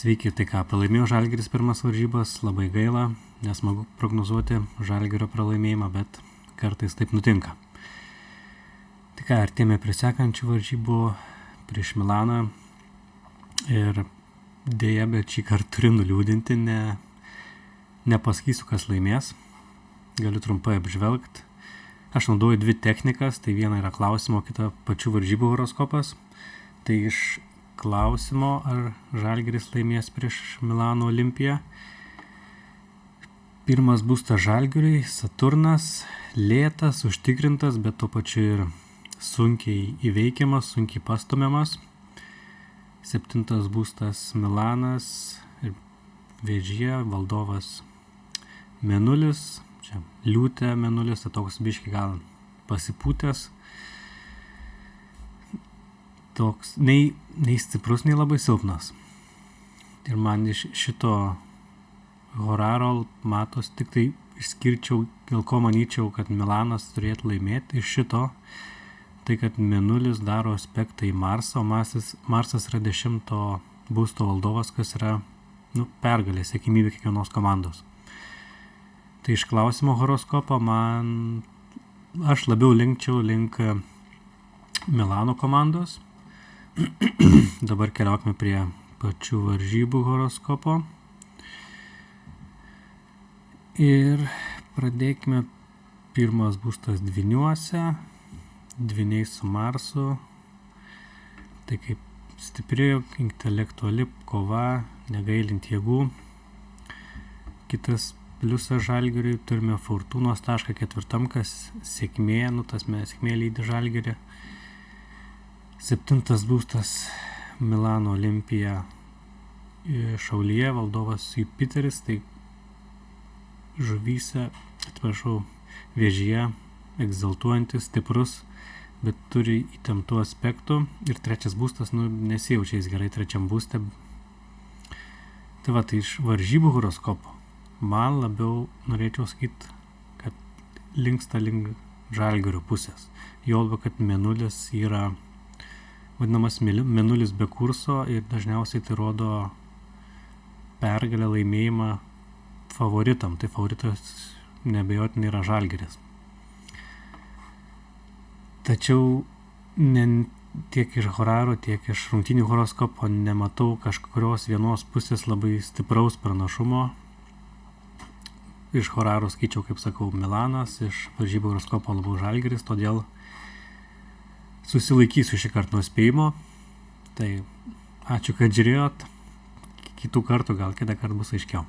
Sveiki, tai ką, pralaimėjo Žalgiris pirmas varžybas, labai gaila, nesmagu prognozuoti Žalgirio pralaimėjimą, bet kartais taip nutinka. Tai ką, artėjame prie sekančių varžybų prieš Milaną ir dėja, bet šį kartą turiu nuliūdinti, nepasakysiu, kas laimės, galiu trumpai apžvelgti. Aš naudoju dvi technikas, tai viena yra klausimo, kita pačių varžybų horoskopas. Tai iš klausimo, ar Žalgiris laimės prieš Milano Olimpiją. Pirmas būstas Žalgiriui, Saturnas, lėtas, užtikrintas, bet tuo pačiu ir sunkiai įveikiamas, sunkiai pastumiamas. 7 būstas Milanas ir Vėžyje, valdovas Mėnulis. Čia liūtė Mėnulis, tai toks biški gal pasipūtęs. Toks nei stiprus, nei labai silpnas. Ir man iš šito horaro matos tik tai išskirčiau, dėl ko manyčiau, kad Milanas turėtų laimėti iš šito, tai kad Mėnulis daro aspektą į Marsą, o Marsas yra 10 būsto valdovas, kas yra pergalė, sėkmybė kiekvienos komandos. Tai iš klausimo horoskopo aš labiau linkčiau link Milano komandos. Dabar keliaukime prie pačių varžybų horoskopo. Ir pradėkime. Pirmas būstas Dvyniuose, dvyniai su Marsu. Tai kaip stipri, intelektuali kova, negailint jėgų. Kitas pliusas Žalgiriui, turime Fortūnos tašką 4, kas sėkmė, sėkmė lydi Žalgirį. 7 būstas Milano Olimpija Šaulyje, valdovas Jupiteris, tai Vėžyje, egzaltuojantis, stiprus, bet turi įtemptų aspektų. Ir 3 būstas, nesijaučiais gerai 3 būste. Tai va, tai iš varžybų horoskopo man labiau norėčiau sakyti, kad linksta link Žalgirio pusės. Juolab, kad Mėnulis yra vadinamas Mėnulis be kurso ir dažniausiai tai rodo pergalę, laimėjimą favoritam. Tai favoritas neabejotinai yra Žalgiris. Tačiau tiek iš horaro, tiek iš rungtynių horoskopo nematau kažkurios vienos pusės labai stipraus pranašumo. Iš horaro skaičiau, kaip sakau, Milanas, iš varžybų horoskopo labiau Žalgiris, todėl susilaikysiu šį kartą nuo spėjimo. Tai ačiū, kad žiūrėjot. Kitų kartų gal kitą kartą bus aiškiau.